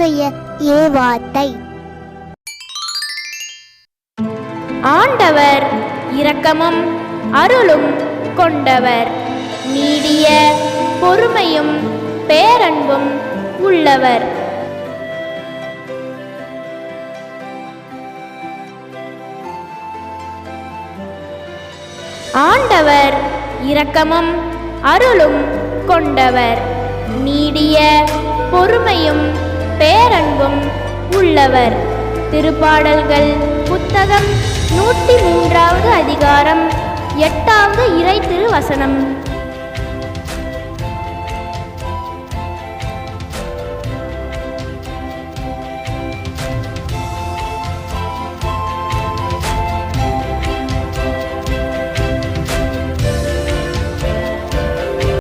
இன்றைய ஆண்டவர் இரக்கமும் அருளும் கொண்டவர், நீடிய பொறுமையும் பேரன்பும் உள்ளவர். ஆண்டவர் இரக்கமும் அருளும் கொண்டவர், நீடிய பொறுமையும் பேரன்பும் உள்ளவர். திருப்பாடல்கள் புத்தகம் 103வது அதிகாரம் 8வது இறை திருவசனம்.